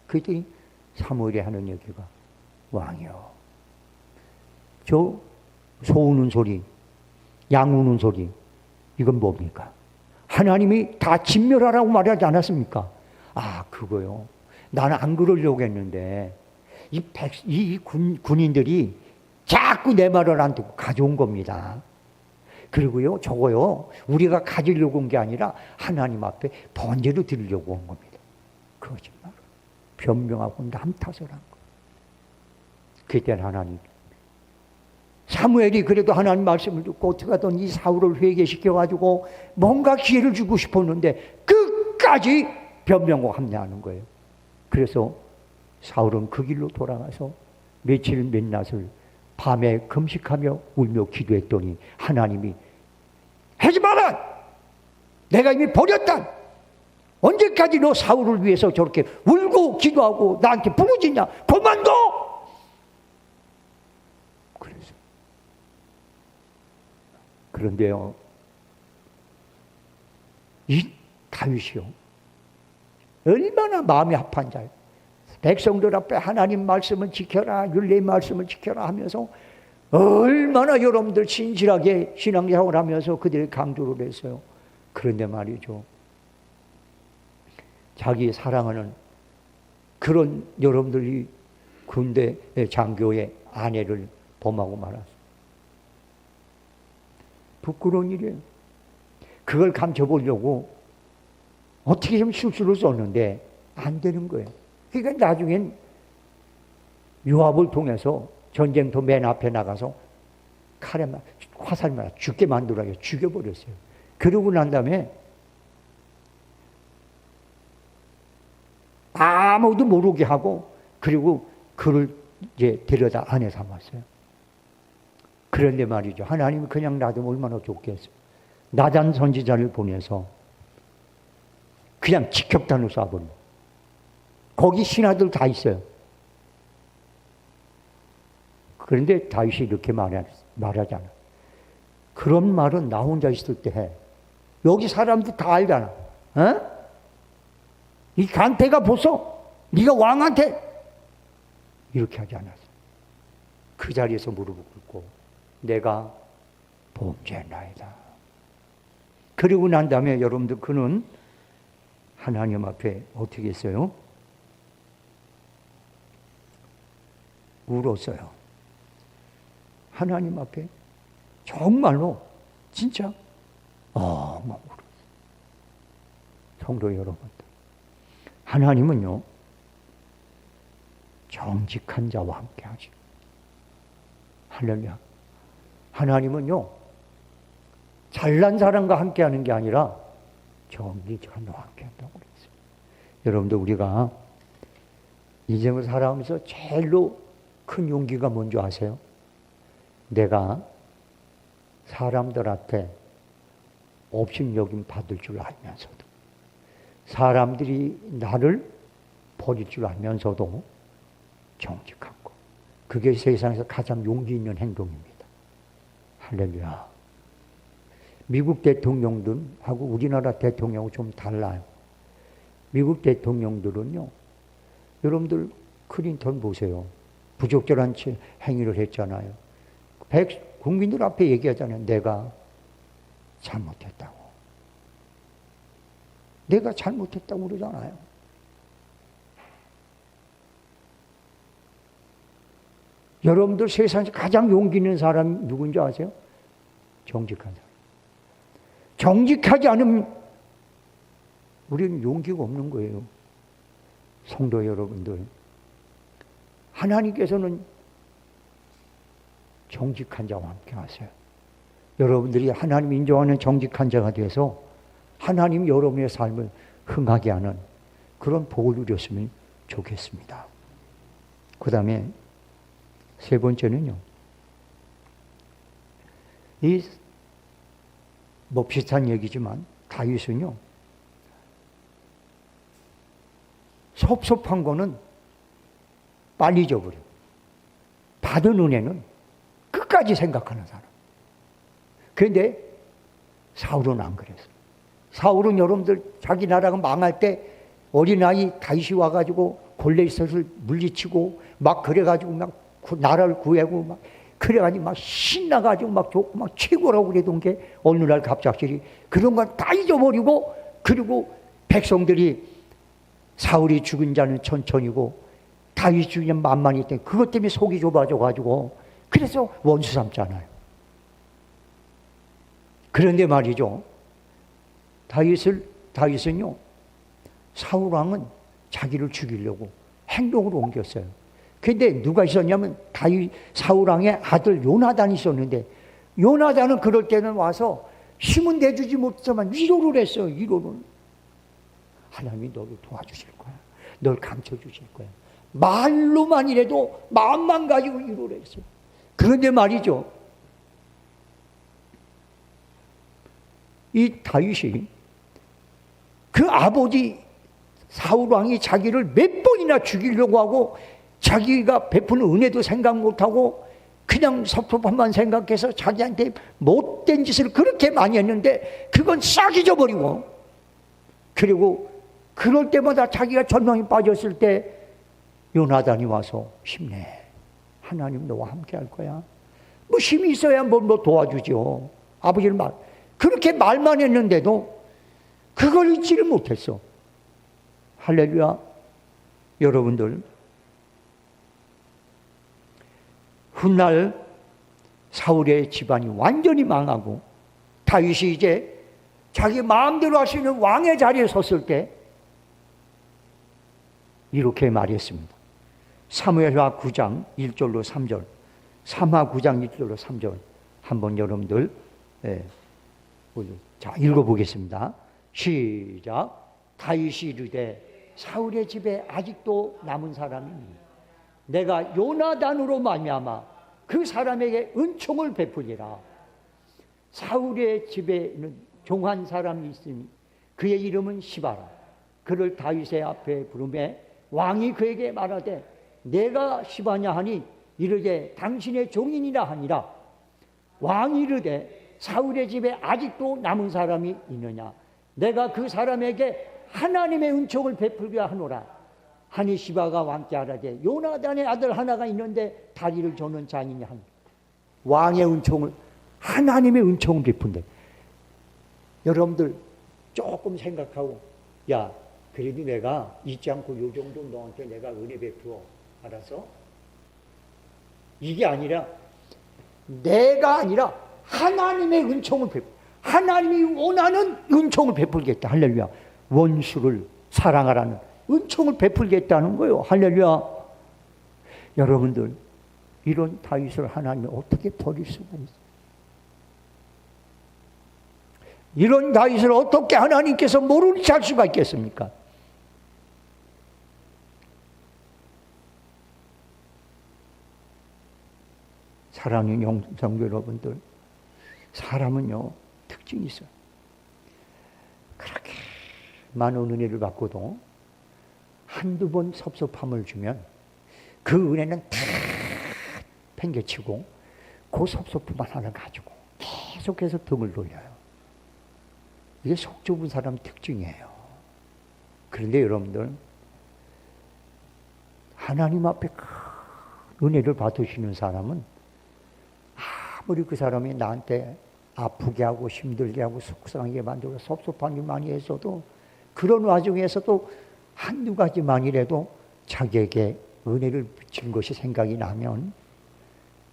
그랬더니 사무엘이 하는 얘기가, 왕이여, 저 소 우는 소리, 양 우는 소리, 이건 뭡니까? 하나님이 다 진멸하라고 말하지 않았습니까? 그거요. 나는 안 그러려고 했는데 이 군인들이 자꾸 내 말을 안 듣고 가져온 겁니다. 그리고요, 저거요, 우리가 가지려고 온 게 아니라 하나님 앞에 번제로 드리려고 온 겁니다. 거짓말. 변명하고 남 탓을 한 거예요. 그때는 하나님, 사무엘이 그래도 하나님 말씀을 듣고 어떻게 하든 이 사울을 회개시켜가지고 뭔가 기회를 주고 싶었는데 끝까지 변명하고 합리하는 거예요. 그래서 사울은 그 길로 돌아가서 며칠 몇낮을 밤에 금식하며 울며 기도했더니 하나님이, 하지 마라! 내가 이미 버렸다! 언제까지 너 사울을 위해서 저렇게 울고 기도하고 나한테 부르짖냐? 그만둬! 그래서 그런데요, 이 다윗이요, 얼마나 마음이 합한 자예요. 백성들 앞에 하나님 말씀을 지켜라, 율례의 말씀을 지켜라 하면서 얼마나 여러분들 진실하게 신앙생활을 하면서 그들이 강조를 했어요. 그런데 말이죠, 자기 사랑하는 그런 여러분들이 군대 장교의 아내를 범하고 말았어요. 부끄러운 일이에요. 그걸 감춰보려고 어떻게 좀 실수를 썼는데 안 되는 거예요. 그러니까 나중엔 요압을 통해서 전쟁터 맨 앞에 나가서 칼에만 화살만 죽게 만들어요. 죽여버렸어요. 그러고 난 다음에 아무도 모르게 하고, 그리고 그를 이제 데려다 아내 삼았어요. 그런데 말이죠, 하나님이 그냥 놔두면 얼마나 좋겠어요. 나단 선지자를 보내서 그냥 직격탄을 쏴버려. 거기 신하들 다 있어요. 그런데 다윗이 이렇게 말하잖아. 그런 말은 나 혼자 있을 때 해. 여기 사람들 다 알잖아. 어? 이 간태가 벌써 네가 왕한테 이렇게 하지 않았어. 그 자리에서 무릎을 꿇고 내가 범죄했나이다. 그리고 난 다음에 여러분들, 그는 하나님 앞에 어떻게 했어요? 울었어요. 하나님 앞에 정말로 진짜 막 울었어요. 성도 여러분들, 하나님은요, 정직한 자와 함께 하시고, 할렐루야. 하나님은요, 잘난 사람과 함께 하는 게 아니라 정직한 자와 함께 한다고 그랬어요. 여러분들, 우리가 인생을 살아가면서 제일로 큰 용기가 뭔지 아세요? 내가 사람들한테 업신여김 받을 줄 알면서도, 사람들이 나를 버릴 줄 알면서도 정직한 거. 그게 세상에서 가장 용기 있는 행동입니다. 할렐루야. 미국 대통령들하고 우리나라 대통령하고 좀 달라요. 미국 대통령들은요, 여러분들 클린턴 보세요. 부적절한 행위를 했잖아요. 국민들 앞에 얘기하잖아요. 내가 잘못했다고. 내가 잘못했다고 그러잖아요. 여러분들 세상에서 가장 용기 있는 사람이 누군지 아세요? 정직한 사람. 정직하지 않으면 우리는 용기가 없는 거예요. 성도 여러분들, 하나님께서는 정직한 자와 함께 하세요. 여러분들이 하나님 인정하는 정직한 자가 되어서 하나님 여러분의 삶을 흥하게 하는 그런 복을 누렸으면 좋겠습니다. 그 다음에 세 번째는요, 뭐 비슷한 얘기지만 다윗은요, 섭섭한 거는 빨리 잊어버려. 받은 은혜는 끝까지 생각하는 사람. 그런데 사울은 안 그랬어요. 사울은 여러분들 자기 나라가 망할 때 어린아이 다윗이 와가지고 골리앗을 물리치고 막 그래가지고 막 나라를 구하고 막 그래가지고 막 신나가지고 막 좋고 막 최고라고 그러던 게 어느 날 갑작스레 그런 걸 다 잊어버리고, 그리고 백성들이 사울이 죽은 자는 천천히고 다윗이 죽은 자는 만만히 있대. 그것 때문에 속이 좁아져가지고 그래서 원수 삼잖아요. 그런데 말이죠, 다윗은요, 사울 왕은 자기를 죽이려고 행동으로 옮겼어요. 근데 누가 있었냐면 사울 왕의 아들 요나단이 있었는데, 요나단은 그럴 때는 와서 힘은 내주지 못했지만 위로를 했어요. 위로를. 하나님이 너를 도와주실 거야. 널 감춰주실 거야. 말로만이라도 마음만 가지고 위로를 했어요. 그런데 말이죠, 이 다윗이 그 아버지 사울 왕이 자기를 몇 번이나 죽이려고 하고 자기가 베푸는 은혜도 생각 못하고 그냥 섭섭함만 생각해서 자기한테 못된 짓을 그렇게 많이 했는데 그건 싹 잊어버리고, 그리고 그럴 때마다 자기가 절망에 빠졌을 때 요나단이 와서 힘내. 하나님 너와 함께 할 거야. 뭐 힘이 있어야 뭐 도와주죠. 아버지는 그렇게 말만 했는데도 그걸 잊지를 못했어. 할렐루야. 여러분들, 훗날 사울의 집안이 완전히 망하고 다윗이 이제 자기 마음대로 할 수 있는 왕의 자리에 섰을 때 이렇게 말했습니다. 사무엘하 9장 1절로 3절, 사마 9장 1절로 3절 한번 여러분들 자 읽어보겠습니다. 시작. 다윗이 이르되 사울의 집에 아직도 남은 사람이 내가 요나단으로 말미암아 그 사람에게 은총을 베푸리라. 사울의 집에는 종한 사람이 있으니 그의 이름은 시바라. 그를 다윗의 앞에 부르매 왕이 그에게 말하되 내가 시바냐 하니 이르되 당신의 종인이라 하니라. 왕이 이르되 사울의 집에 아직도 남은 사람이 있느냐. 내가 그 사람에게 하나님의 은총을 베풀게 하노라 하니 시바가 왕께 하라되 요나단의 아들 하나가 있는데 다리를 저는 자이냐 하니. 왕의 은총을, 하나님의 은총을 베푼대. 여러분들 조금 생각하고, 야 그래도 내가 잊지 않고 요 정도 너한테 내가 은혜 베풀어. 알아서? 이게 아니라 내가 아니라 하나님의 은총을 베풀, 하나님이 원하는 은총을 베풀겠다. 할렐루야. 원수를 사랑하라는 은총을 베풀겠다는 거예요. 할렐루야. 여러분들, 이런 다윗을 하나님이 어떻게 버릴 수가 있어요? 이런 다윗을 어떻게 하나님께서 모르는 척 할 수가 있겠습니까? 사랑하는 성도 여러분들, 사람은요 특징이 있어요. 그렇게 많은 은혜를 받고도 한두 번 섭섭함을 주면 그 은혜는 다 팽개치고 그 섭섭함 하나 가지고 계속해서 등을 돌려요. 이게 속 좁은 사람 특징이에요. 그런데 여러분들, 하나님 앞에 큰 은혜를 받으시는 사람은 아무리 그 사람이 나한테 아프게 하고 힘들게 하고 속상하게 만들고 섭섭하게 많이 했어도 그런 와중에서도 한두 가지만이라도 자기에게 은혜를 비친 것이 생각이 나면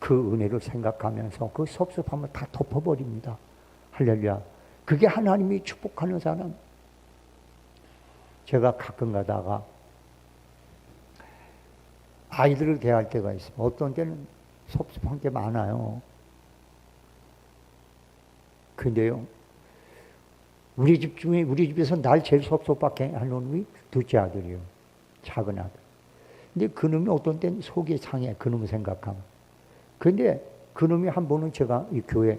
그 은혜를 생각하면서 그 섭섭함을 다 덮어버립니다. 할렐루야. 그게 하나님이 축복하는 사람. 제가 가끔 가다가 아이들을 대할 때가 있어요. 어떤 때는 섭섭한 게 많아요. 근데요, 우리 집에서 날 제일 섭섭하게 하는 놈이 둘째 아들이에요. 작은 아들. 근데 그놈이 어떤 때는 속이 상해. 그놈 생각하면. 근데 그놈이 한 번은 제가 이 교회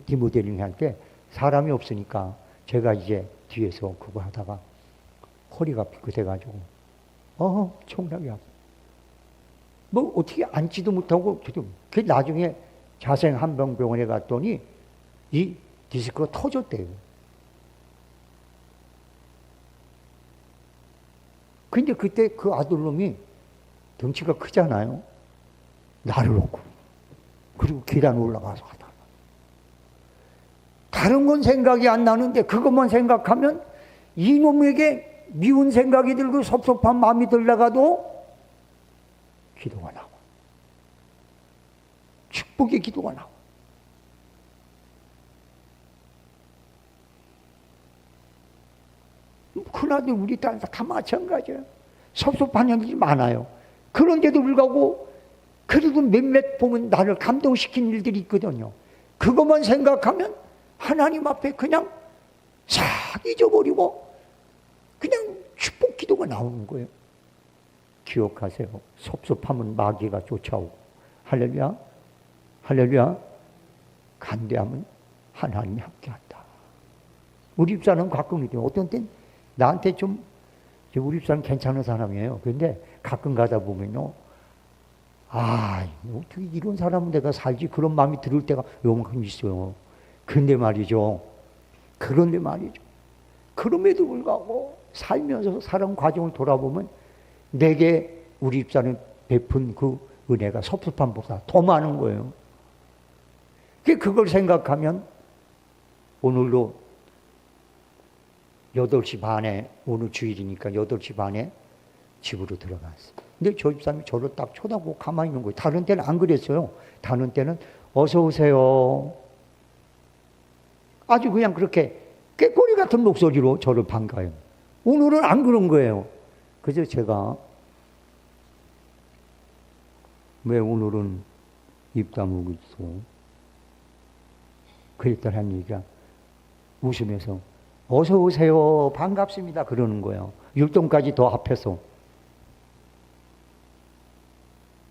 디모델링 할 때 사람이 없으니까 제가 이제 뒤에서 그거 하다가 허리가 삐끗해가지고 총각이 아파. 뭐 어떻게 앉지도 못하고, 그 나중에 자생 한병병원에 갔더니 이 디스크가 터졌대요. 근데 그때 그 아들놈이 덩치가 크잖아요. 나를 놓고. 그리고 계단 올라가서 하다. 다른 건 생각이 안 나는데 그것만 생각하면 이놈에게 미운 생각이 들고 섭섭한 마음이 들다가도 기도가 나와. 축복의 기도가 나와. 큰아들 우리 딸 다 마찬가지예요. 섭섭한 일이 많아요. 그런데도 불구하고 그래도 몇몇 보면 나를 감동시킨 일들이 있거든요. 그것만 생각하면 하나님 앞에 그냥 싹 잊어버리고 그냥 축복 기도가 나오는 거예요. 기억하세요. 섭섭하면 마귀가 쫓아오고, 할렐루야, 할렐루야, 간대하면 하나님이 함께한다. 우리 집사는 가끔 이래요. 어떤 땐 나한테 좀, 우리 집사는 괜찮은 사람이에요. 그런데 가끔 가다 보면요, 어떻게 이런 사람은 내가 살지? 그런 마음이 들을 때가 요만큼 있어요. 그런데 말이죠. 그럼에도 불구하고 살면서 사람 과정을 돌아보면 내게 우리 집사는 베푼 그 은혜가 섭섭함보다 더 많은 거예요. 그걸 생각하면 오늘도 8시 반에, 오늘 주일이니까 8시 반에 집으로 들어갔어요. 근데 저 집사람이 저를 딱 쳐다보고 가만히 있는 거예요. 다른 때는 안 그랬어요. 다른 때는 어서 오세요. 아주 그냥 그렇게 꾀꼬리 같은 목소리로 저를 반가워요. 오늘은 안 그런 거예요. 그래서 제가 왜 오늘은 입 다물고 있어? 그랬더니 얘기가 웃으면서 어서 오세요. 반갑습니다. 그러는 거예요. 율동까지 더 합해서.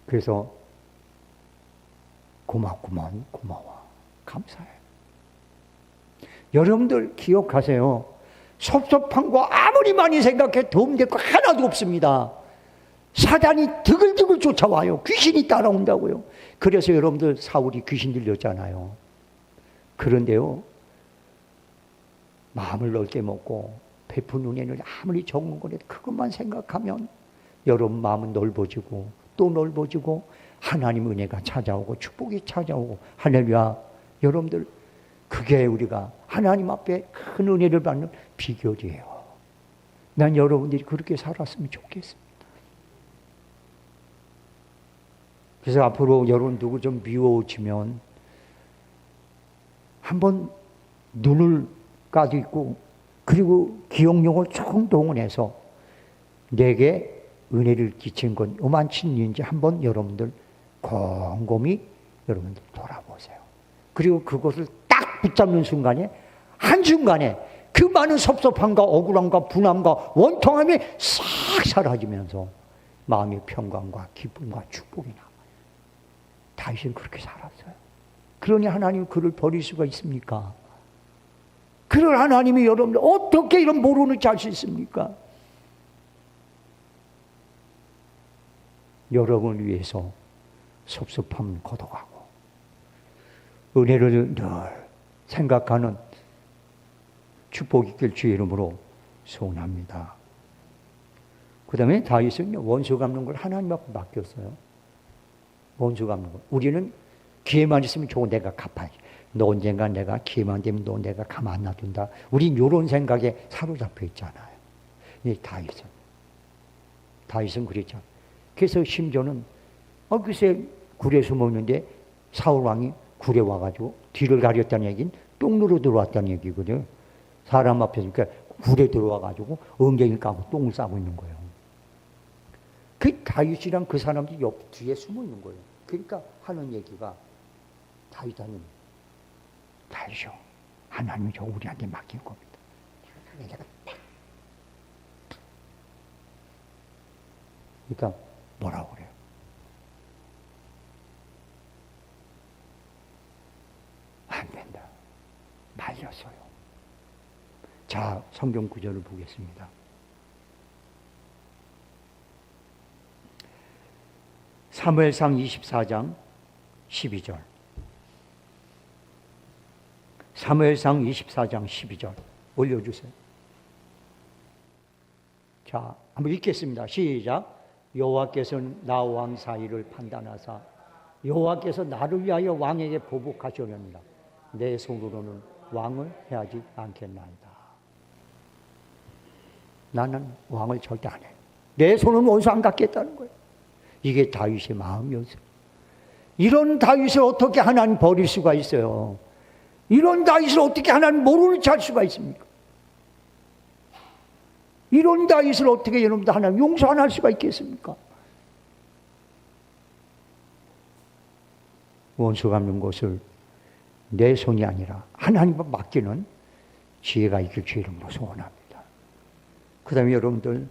그래서 고맙구만, 고마워. 감사해. 여러분들 기억하세요. 섭섭한 거 아무리 많이 생각해 도움될 거 하나도 없습니다. 사단이 드글드글 쫓아와요. 귀신이 따라온다고요. 그래서 여러분들 사울이 귀신 들렸잖아요. 그런데요, 마음을 넓게 먹고 베푼 은혜를 아무리 적은 거라도 그것만 생각하면 여러분 마음은 넓어지고 또 넓어지고 하나님 은혜가 찾아오고 축복이 찾아오고, 할렐루야. 여러분들 그게 우리가 하나님 앞에 큰 은혜를 받는 비결이에요. 난 여러분들이 그렇게 살았으면 좋겠습니다. 그래서 앞으로 여러분 누구 좀 미워지면 한번 눈을 까짓고 그리고 기억력을 총 동원해서 내게 은혜를 끼친 건 요만치인지 한번 여러분들 곰곰이 여러분들 돌아보세요. 그리고 그것을 딱 붙잡는 순간에, 한순간에 그 많은 섭섭함과 억울함과 분함과 원통함이 싹 사라지면서 마음의 평강과 기쁨과 축복이 나와요. 다윗은 그렇게 살았어요. 그러니 하나님 그를 버릴 수가 있습니까? 그런 하나님이 여러분들 어떻게 이런 모르는 잘 수 있습니까? 여러분을 위해서 섭섭함 거둬가고 은혜를 늘 생각하는 축복 있길 주의 이름으로 소원합니다. 그 다음에 다윗은 원수 갚는 걸 하나님 앞에 맡겼어요. 원수 갚는 거. 우리는 기회만 있으면 저거 내가 갚아야지. 너 언젠가 내가 기회만 되면 너 내가 가만 안 놔둔다. 우린 이런 생각에 사로잡혀 있잖아요. 이 다윗은 그랬잖아요. 그래서 심지어는 글쎄 굴에 숨었는데 사울 왕이 굴에 와가지고 뒤를 가렸다는 얘기는 똥누로 들어왔다는 얘기거든요. 사람 앞에서 그러니까 굴에 들어와가지고 엉덩이를 까고 똥을 싸고 있는 거예요. 그 다윗이랑 그 사람들이 옆 뒤에 숨어 있는 거예요. 그러니까 하는 얘기가 다윗아님, 다윗이요, 하나님이 저 우리한테 맡길 겁니다. 그러니까 뭐라고 그래요? 안 된다. 말렸어요. 자, 성경 구절을 보겠습니다. 사무엘상 24장 12절. 사무엘상 24장 12절 올려주세요. 자, 한번 읽겠습니다. 시작. 여호와께서는 나 왕 사이를 판단하사 여호와께서 나를 위하여 왕에게 보복하시려니라. 내 손으로는 왕을 해하지 않겠나이다. 나는 왕을 절대 안 해. 내 손은 원수 안 갖겠다는 거예요. 이게 다윗의 마음이었어요. 이런 다윗을 어떻게 하나님 버릴 수가 있어요? 이런 다윗을 어떻게 하나님 모르는 찰 수가 있습니까? 이런 다윗을 어떻게 여러분들 하나님 용서 안 할 수가 있겠습니까? 원수 갚는 것을 내 손이 아니라 하나님께 맡기는 지혜가 있길 주 이름으로 소원합니다. 그 다음에 여러분들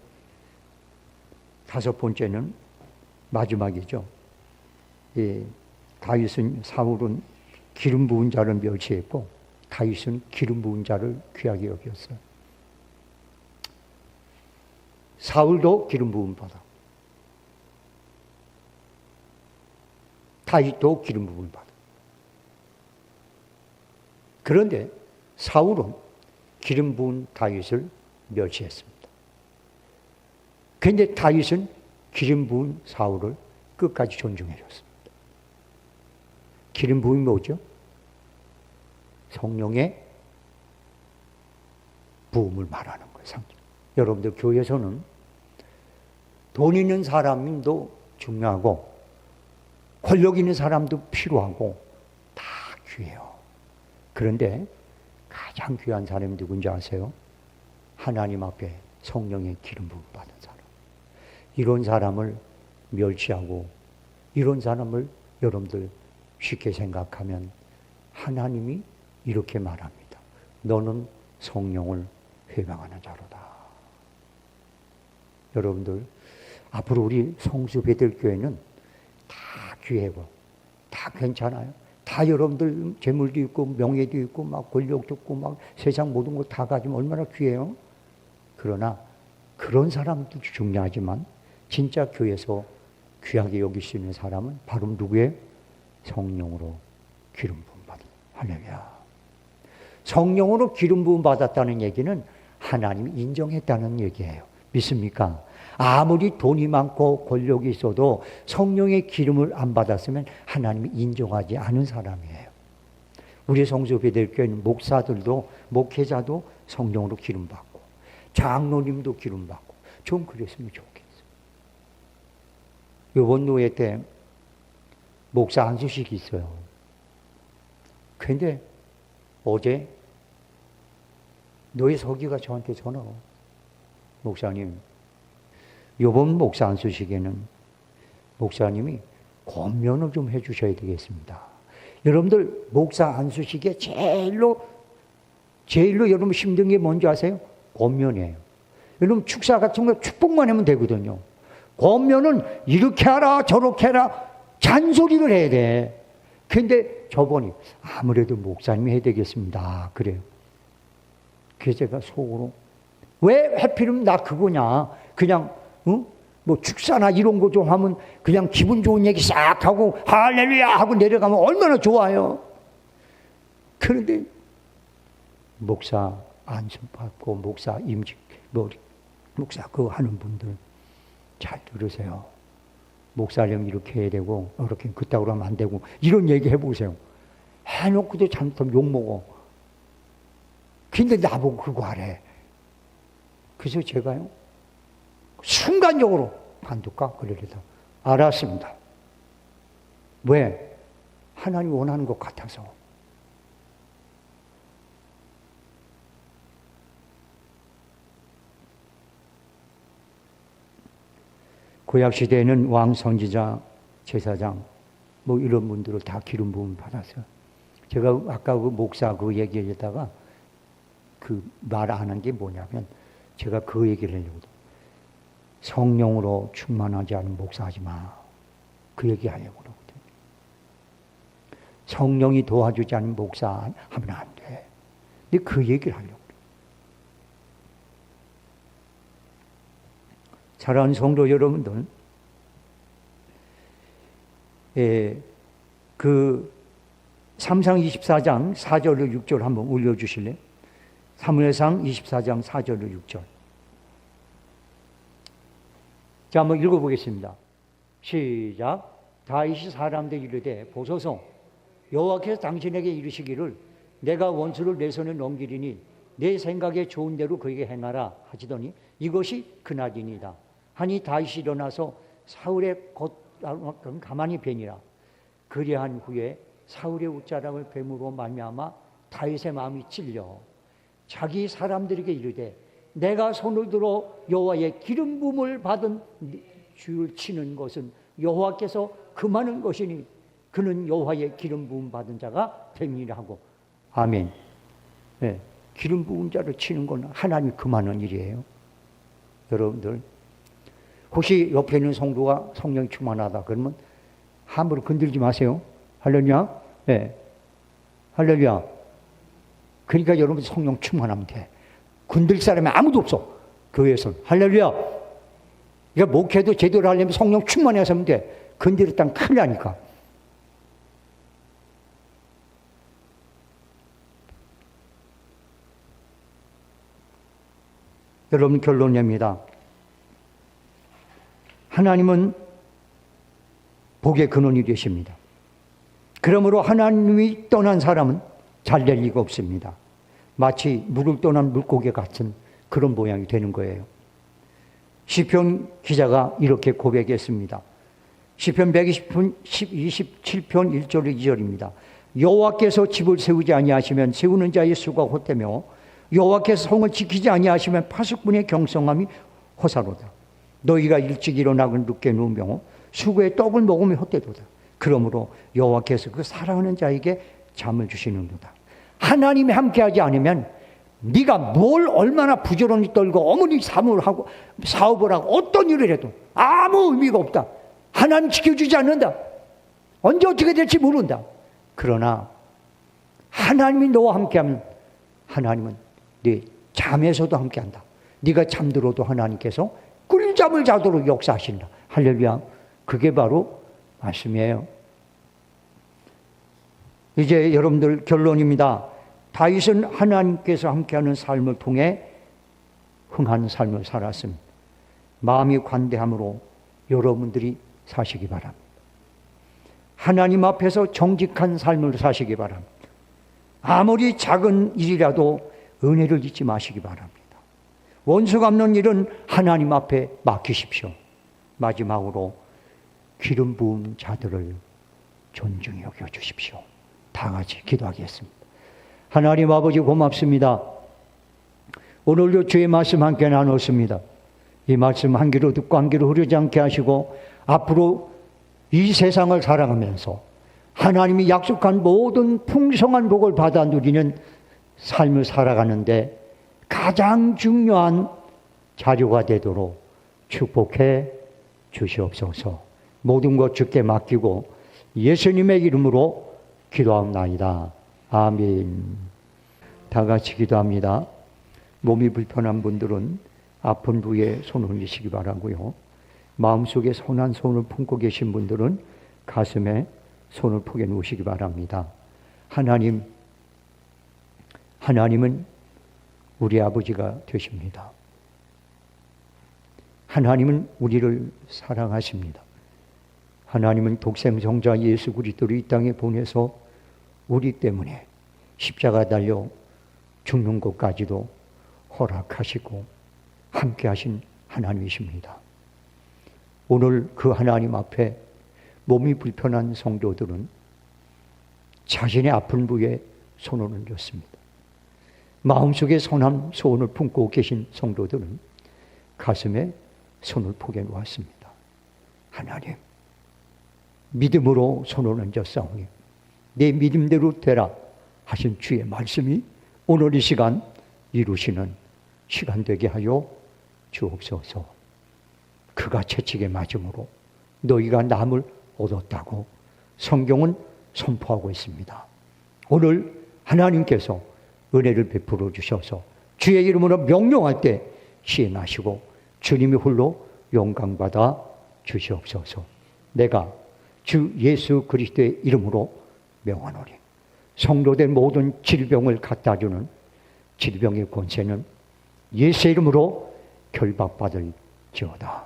다섯 번째는 마지막이죠. 다윗은 사울은 기름 부은 자를 멸시했고 다윗은 기름 부은 자를 귀하게 여겼어요. 사울도 기름 부음 받아. 다윗도 기름 부음을 받아. 그런데 사울은 기름 부은 다윗을 멸시했습니다. 그런데 다윗은 기름 부은 사울을 끝까지 존중해 줬습니다. 기름 부음이 뭐죠? 성령의 부음을 말하는 거예요. 상징. 여러분들 교회에서는 돈 있는 사람도 중요하고 권력 있는 사람도 필요하고 다 귀해요. 그런데 가장 귀한 사람이 누군지 아세요? 하나님 앞에 성령의 기름 부음 받은 사람. 이런 사람을 멸시하고 이런 사람을 여러분들 쉽게 생각하면 하나님이 이렇게 말합니다. 너는 성령을 회방하는 자로다. 여러분들 앞으로 우리 성수 베들교회는 다 귀하고 다 괜찮아요. 다 여러분들 재물도 있고 명예도 있고 막 권력도 있고 막 세상 모든 거 다 가지면 얼마나 귀해요. 그러나 그런 사람도 중요하지만 진짜 교회에서 귀하게 여길 수 있는 사람은 바로 누구예요? 성령으로 기름 부음 받은. 할렐루야. 성령으로 기름 부음 받았다는 얘기는 하나님이 인정했다는 얘기예요. 믿습니까? 아무리 돈이 많고 권력이 있어도 성령의 기름을 안 받았으면 하나님이 인정하지 않은 사람이에요. 우리 성수 베들교회는 목사들도 목회자도 성령으로 기름 받고 장로님도 기름 받고 좀 그랬으면 좋겠어요. 이번 노예 때 목사 안수식이 있어요. 그런데 어제 노예 서기가 저한테 전화 와. 목사님, 이번 목사 안수식에는 목사님이 권면을 좀 해주셔야 되겠습니다. 여러분들 목사 안수식에 제일로 여러분 힘든 게 뭔지 아세요? 권면이에요. 여러분 축사 같은 거 축복만 하면 되거든요. 권면은 이렇게 하라 저렇게 하라 잔소리를 해야 돼. 근데 저번이 아무래도 목사님이 해야 되겠습니다. 그래요. 그래서 제가 속으로 왜 하필이면 나 그거냐. 그냥 뭐 축사나 이런 거 좀 하면 그냥 기분 좋은 얘기 싹 하고 할렐루야 하고 내려가면 얼마나 좋아요. 그런데 목사 안수 받고 목사 임직 목사 그거 하는 분들 잘 들으세요. 목사령 이렇게 해야 되고 이렇게 그따구로 하면 안 되고 이런 얘기 해보세요. 해놓고도 잘못하면 욕먹어. 근데 나보고 그거 하래. 그래서 제가요 순간적으로 관둘까 그러려다 알았습니다. 왜? 하나님 원하는 것 같아서. 구약시대에는 왕, 선지자, 제사장 뭐 이런 분들을 다 기름 부음 받았어요. 제가 아까 그 목사 그 얘기에다가 그 말 안 한 게 뭐냐면 제가 그 얘기를 하려고 성령으로 충만하지 않은 목사하지 마. 그 얘기 하려고 그러거든요. 성령이 도와주지 않은 목사 하면 안 돼. 근데 그 얘기를 하려고 그래요. 사랑하는 성도 여러분들, 그 삼상 24장 4절로 6절 한번 올려주실래요? 사무엘상 24장 4절로 6절. 자, 한번 읽어보겠습니다. 시작. 다윗이 사람들 이르되 보소서 여호와께서 당신에게 이르시기를 내가 원수를 내 손에 넘기리니 내 생각에 좋은 대로 그에게 행하라 하시더니 이것이 그날이니이다 하니 다윗이 일어나서 사울의 곧 가만히 뵈니라. 그리한 후에 사울의 웃자락을 뱀으로 말미암아 다윗의 마음이 찔려 자기 사람들에게 이르되 내가 손을 들어 여호와의 기름 부음을 받은 주를 치는 것은 여호와께서 금하는 것이니 그는 여호와의 기름 부음 받은 자가 됨이라 하고. 아멘. 네, 기름 부은 자를 치는 건 하나님이 금하는 일이에요. 여러분들 혹시 옆에 있는 성도가 성령이 충만하다 그러면 함부로 건들지 마세요. 할렐루야. 네. 할렐루야. 그러니까 여러분 성령 충만하면 돼. 건들 사람이 아무도 없어. 교회에서는. 할렐루야. 그러니까 목회도 제대로 하려면 성령 충만해서 하면 돼. 건드렸다면 큰일 나니까. 여러분 결론입니다. 하나님은 복의 근원이 되십니다. 그러므로 하나님이 떠난 사람은 잘 될 리가 없습니다. 마치 물을 떠난 물고기 같은 그런 모양이 되는 거예요. 시편 기자가 이렇게 고백했습니다. 시편 127편 1절 2절입니다. 여호와께서 집을 세우지 아니하시면 세우는 자의 수가 헛되며 여호와께서 성을 지키지 아니하시면 파수꾼의 경성함이 허사로다. 너희가 일찍 일어나고 늦게 누우며 수고의 떡을 먹으면 헛되도다. 그러므로 여호와께서 그 사랑하는 자에게 잠을 주시는도다. 하나님이 함께하지 않으면 네가 뭘 얼마나 부지런히 떨고 어머니 사업을 하고 어떤 일을 해도 아무 의미가 없다. 하나님 지켜주지 않는다. 언제 어떻게 될지 모른다. 그러나 하나님이 너와 함께하면 하나님은 네 잠에서도 함께한다. 네가 잠들어도 하나님께서 꿀잠을 자도록 역사하신다. 할렐루야. 그게 바로 말씀이에요. 이제 여러분들 결론입니다. 다윗은 하나님께서 함께하는 삶을 통해 흥한 삶을 살았습니다. 마음이 관대함으로 여러분들이 사시기 바랍니다. 하나님 앞에서 정직한 삶을 사시기 바랍니다. 아무리 작은 일이라도 은혜를 잊지 마시기 바랍니다. 원수 갚는 일은 하나님 앞에 맡기십시오. 마지막으로 기름 부은 자들을 존중히 여겨주십시오. 다 같이 기도하겠습니다. 하나님 아버지 고맙습니다. 오늘도 주의 말씀 함께 나눴습니다. 이 말씀 한 귀로 듣고 한 귀로 흐르지 않게 하시고 앞으로 이 세상을 살아가면서 하나님이 약속한 모든 풍성한 복을 받아 누리는 삶을 살아가는데 가장 중요한 자료가 되도록 축복해 주시옵소서. 모든 것 주께 맡기고 예수님의 이름으로 기도합나이다. 아멘. 다 같이 기도합니다. 몸이 불편한 분들은 아픈 부위에 손을 올리시기 바라고요. 마음속에 선한 손을 품고 계신 분들은 가슴에 손을 포개 놓으시기 바랍니다. 하나님은 우리 아버지가 되십니다. 하나님은 우리를 사랑하십니다. 하나님은 독생성자 예수 그리스도를 이 땅에 보내서 우리 때문에 십자가 달려 죽는 것까지도 허락하시고 함께 하신 하나님이십니다. 오늘 그 하나님 앞에 몸이 불편한 성도들은 자신의 아픈 부위에 손을 얹었습니다. 마음속에 선한 소원을 품고 계신 성도들은 가슴에 손을 포개 놓았습니다. 하나님, 믿음으로 손을 얹었사오니 내 믿음대로 되라 하신 주의 말씀이 오늘 이 시간 이루시는 시간 되게 하여 주옵소서. 그가 채찍에 맞음으로 너희가 남을 얻었다고 성경은 선포하고 있습니다. 오늘 하나님께서 은혜를 베풀어 주셔서 주의 이름으로 명령할 때 시행하시고 주님이 홀로 영광받아 주시옵소서. 내가 주 예수 그리스도의 이름으로 명하노니 성도된 모든 질병을 갖다주는 질병의 권세는 예수의 이름으로 결박받을지어다.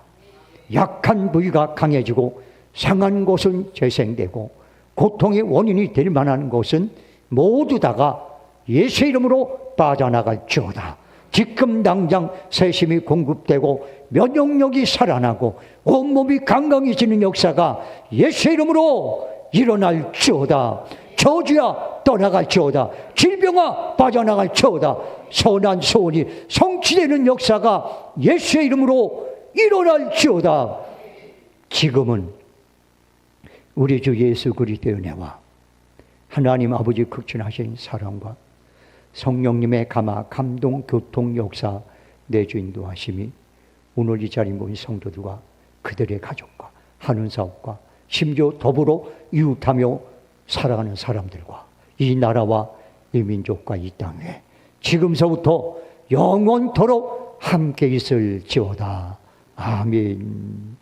약한 부위가 강해지고 상한 곳은 재생되고 고통의 원인이 될 만한 곳은 모두 다가 예수의 이름으로 빠져나갈지어다. 지금 당장 세심이 공급되고 면역력이 살아나고 온몸이 건강해지는 역사가 예수의 이름으로 일어날지어다. 저주야 떠나갈지어다. 질병아 빠져나갈지어다. 선한 소원이 성취되는 역사가 예수의 이름으로 일어날지어다. 지금은 우리 주 예수 그리스도의 은혜와 하나님 아버지 극진하신 사랑과 성령님의 감동, 교통, 역사, 내주 인도하심이 오늘 이 자리에 모인 성도들과 그들의 가족과 하는 사업과 심지어 더불어 이웃하며 살아가는 사람들과 이 나라와 이 민족과 이 땅에 지금서부터 영원토록 함께 있을지어다. 아멘.